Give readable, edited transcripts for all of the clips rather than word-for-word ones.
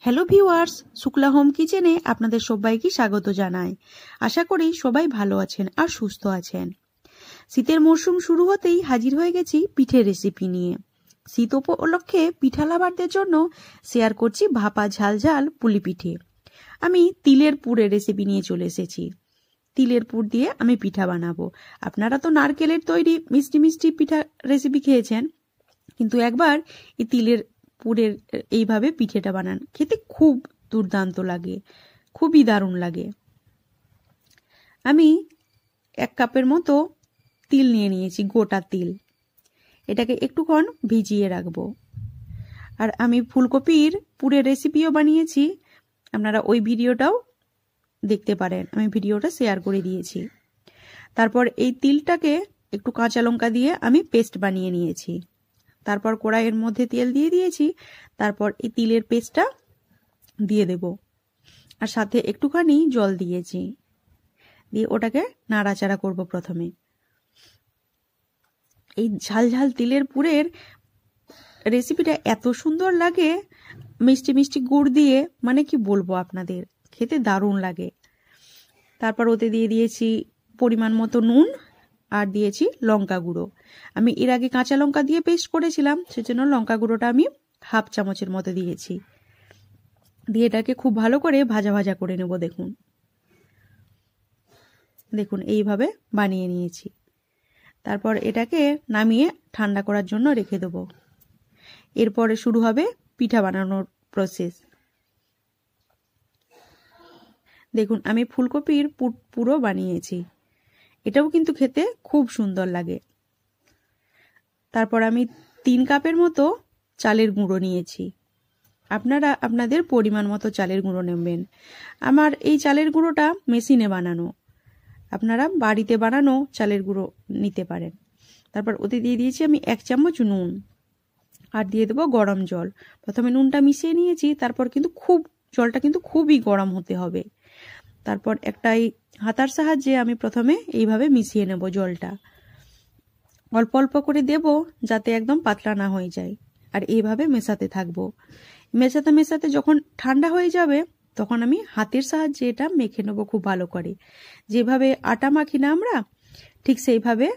Hello viewers, Shukla home কিচেনে আপনাদের সবাইকে স্বাগত জানাই। আশা করি সবাই ভালো আছেন আর সুস্থ আছেন। শীতের মরশুম শুরু হতেই হাজির হয়ে গেছি পিঠের রেসিপি নিয়ে। শীত উপলক্ষে পিঠা লাভারদের জন্য শেয়ার করছি ভাপা ঝাল ঝাল পুলি পিঠে। আমি তিলের পুরের রেসিপি নিয়ে চলে এসেছি। তিলের পুর দিয়ে আমি পিঠা বানাবো। আপনারা তো নারকেলের তৈরি মিষ্টি মিষ্টি পিঠা রেসিপি খেয়েছেন, কিন্তু একবার এই তিলের পুরের এইভাবে পিঠেটা বানান, খেতে খুব দুর্দান্ত লাগে, খুবই দারুণ লাগে। আমি 1 কাপের মতো তিল নিয়ে নিয়েছি, গোটা তিল। এটাকে একটুক্ষণ ভিজিয়ে রাখবো। আর আমি ফুলকপির পুরের রেসিপিও বানিয়েছি, আপনারা ওই ভিডিওটাও দেখতে পারেন, আমি ভিডিওটা শেয়ার করে দিয়েছি। তারপর এই তিলটাকে একটু কাঁচা লঙ্কা দিয়ে আমি পেস্ট বানিয়ে নিয়েছি। তারপর কড়াইয়ের মধ্যে তেল দিয়ে দিয়েছি। তারপর এই তিলের পেস্টটা দিয়ে দেব, আর সাথে একটুখানি জল দিয়েছি, দিয়ে ওটাকে নাড়াচাড়া করব। প্রথমে এই ঝাল ঝাল তিলের পুরের রেসিপিটা এত সুন্দর লাগে, মিষ্টি মিষ্টি গুড় দিয়ে, মানে কি বলবো আপনাদের, খেতে দারুণ লাগে। তারপর ওতে দিয়ে দিয়েছি পরিমাণ মতো নুন, আর দিয়েছি লঙ্কা গুঁড়ো। আমি এর আগে কাঁচা লঙ্কা দিয়ে পেস্ট করেছিলাম, সেজন্য লঙ্কা গুঁড়োটা আমি 1/2 চামচের মতো দিয়েছি। দিয়ে এটাকে খুব ভালো করে ভাজা ভাজা করে নেব। দেখুন এইভাবে বানিয়ে নিয়েছি। তারপর এটাকে নামিয়ে ঠান্ডা করার জন্য রেখে দেব। এরপরে শুরু হবে পিঠা বানানোর প্রসেস। দেখুন আমি ফুলকপির পুরো বানিয়েছি, এটাও কিন্তু খেতে খুব সুন্দর লাগে। তারপর আমি 3 কাপের মতো চালের গুঁড়ো নিয়েছি। আপনারা আপনাদের পরিমাণ মতো চালের গুঁড়ো নেবেন। আমার এই চালের গুঁড়োটা মেশিনে বানানো, আপনারা বাড়িতে বানানো চালের গুঁড়ো নিতে পারেন। তারপর ওতে দিয়ে দিয়েছি আমি 1 চামচ নুন, আর দিয়ে দেবো গরম জল। প্রথমে নুনটা মিশিয়ে নিয়েছি, তারপর কিন্তু জলটা কিন্তু খুবই গরম হতে হবে। তারপর একটাই হাতার সাহায্যে আমি প্রথমে এইভাবে মিশিয়ে নেব জলটা। অল্প অল্প করে দেব, যাতে একদম পাতলা না হয়ে যায়। আর এইভাবে মেশাতে থাকবো। মেশাতে মেশাতে যখন ঠান্ডা হয়ে যাবে, তখন আমি হাতের সাহায্যে এটা মেখে নেব খুব ভালো করে। যেভাবে আটা মাখি না আমরা, ঠিক সেইভাবে,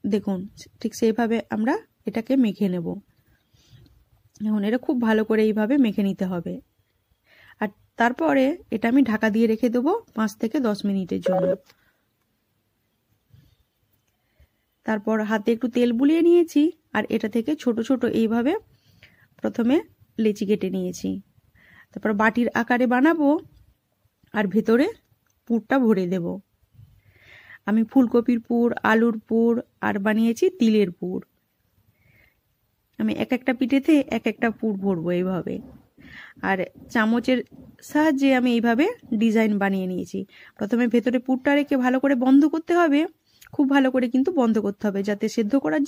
দেখুন ঠিক সেইভাবে আমরা এটাকে মেখে নেব। এখন এটা খুব ভালো করে এইভাবে মেখে নিতে হবে। আর তারপরে এটা আমি ঢাকা দিয়ে রেখে দেবো 5 থেকে 10 মিনিটের জন্য। তারপর হাতে একটু তেল বুলিয়ে নিয়েছি, আর এটা থেকে ছোট ছোট এইভাবে প্রথমে লেচি কেটে নিয়েছি। তারপর বাটির আকারে বানাবো, আর ভেতরে পুরটা ভরে দেব। আমি ফুলকপির পুর, আলুর পুর, আর বানিয়েছি তিলের পুর। আমি এক একটা পিঠেতে এক একটা পুর ভরবো এইভাবে। আর চামচের সাহায্যে আমি এইভাবে ডিজাইন বানিয়ে নিয়েছি। প্রথমে ভেতরে পুরটা রেখে ভালো করে বন্ধ করতে হবে, খুব ভালো করে কিন্তু বন্ধ করতে হবে, যাতে সেদ্ধ করার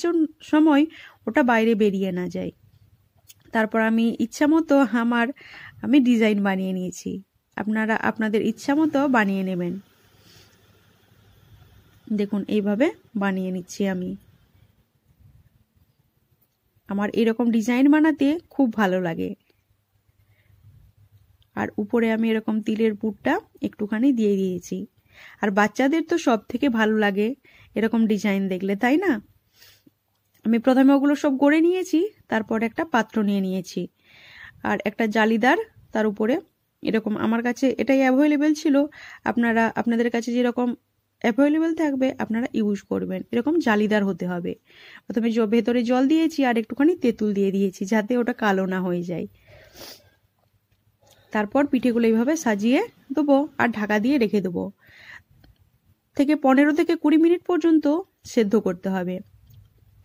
সময় ওটা বাইরে বেরিয়ে না যায়। তারপর আমি ইচ্ছা মতো আমি ডিজাইন বানিয়ে নিয়েছি। আপনারা আপনাদের ইচ্ছা মতো বানিয়ে নেবেন। দেখুন এইভাবে বানিয়ে নিচ্ছি আমি। আমার এরকম ডিজাইন বানাতে খুব ভালো লাগে। আর উপরে আমি এরকম তিলের পুরটা একটুখানি দিয়ে দিয়েছি। আর বাচ্চাদের তো সব থেকে ভালো লাগে এরকম ডিজাইন দেখলে, তাই না? আমি প্রথমে ওগুলো সব গড়ে নিয়েছি। তারপর একটা পাত্র নিয়ে নিয়েছি, আর একটা জালিদার, তার উপরে এরকম, আমার কাছে এটাই অ্যাভেলেবেল ছিল। আপনারা আপনাদের কাছে যেরকম অ্যাভেলেবেল থাকবে আপনারা ইউজ করবেন। এরকম জালিদার হতে হবে। প্রথমে ভেতরে জল দিয়েছি, আর একটুখানি তেঁতুল দিয়ে দিয়েছি, যাতে ওটা কালো না হয়ে যায়। তারপর পিঠেগুলো এইভাবে সাজিয়ে দেবো, আর ঢাকা দিয়ে রেখে দেবো। 15 থেকে 20 মিনিট পর্যন্ত সেদ্ধ করতে হবে।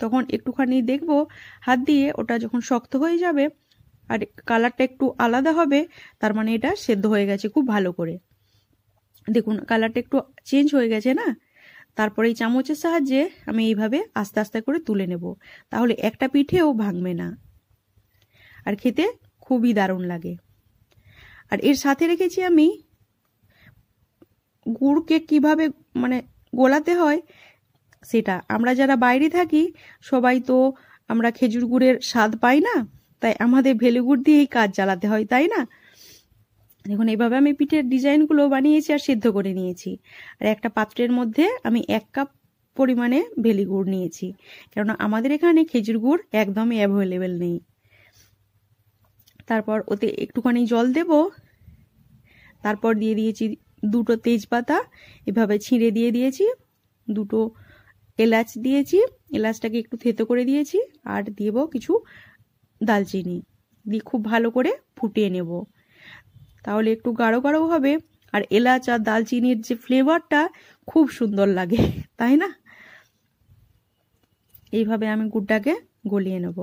তখন একটুখানি দেখবো হাত দিয়ে, ওটা যখন শক্ত হয়ে যাবে আর কালারটা একটু আলাদা হবে, তার মানে এটা সেদ্ধ হয়ে গেছে খুব ভালো করে। দেখুন কালারটা একটু চেঞ্জ হয়ে গেছে না? তারপরে এই চামচের সাহায্যে আমি এইভাবে আস্তে আস্তে করে তুলে নেব, তাহলে একটা পিঠেও ভাঙবে না, আর খেতে খুবই দারুণ লাগে। আর এর সাথে রেখেছি আমি গুড়কে কিভাবে গোলাতে হয় সেটা। আমরা যারা বাইরে থাকি সবাই তো আমরা খেজুর গুড়ের স্বাদ পাই না, তাই আমাদের ভেলি গুড় দিয়েই কাজ চালাতে হয়, তাই না? দেখুন এইভাবে আমি পিঠের ডিজাইনগুলো বানিয়েছি আর সিদ্ধ করে নিয়েছি। আর একটা পাত্রের মধ্যে আমি 1 কাপ পরিমাণে ভেলি গুড় নিয়েছি, কেননা আমাদের এখানে খেজুর গুড় একদমই অ্যাভেলেবেল নেই। তারপর ওতে একটুখানি জল দেব, তারপর দিয়ে দিয়েছি 2টো তেজপাতা এভাবে ছিঁড়ে দিয়ে দিয়েছি, 2টো এলাচ দিয়েছি, এলাচটাকে একটু থেতো করে দিয়েছি, আর দেব কিছু দালচিনি দিয়ে খুব ভালো করে ফুটিয়ে নেব। তাহলে একটু গাঢ় গাঢ় হবে, আর এলাচ আর দালচিনির যে ফ্লেভারটা খুব সুন্দর লাগে, তাই না? এইভাবে আমি গুড়টাকে গলিয়ে নেব।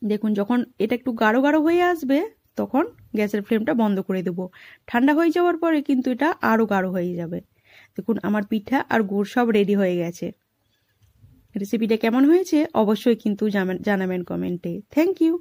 দেখুন যখন এটা একটু গাঢ় গাঢ় হয়ে আসবে তখন গ্যাসের ফ্লেমটা বন্ধ করে দেব। ঠান্ডা হয়ে যাওয়ার পরে কিন্তু এটা আরও গাঢ় হয়ে যাবে। দেখুন আমার পিঠা আর গুড় সব রেডি হয়ে গেছে। রেসিপিটা কেমন হয়েছে অবশ্যই কিন্তু জানাবেন কমেন্টে। Thank you.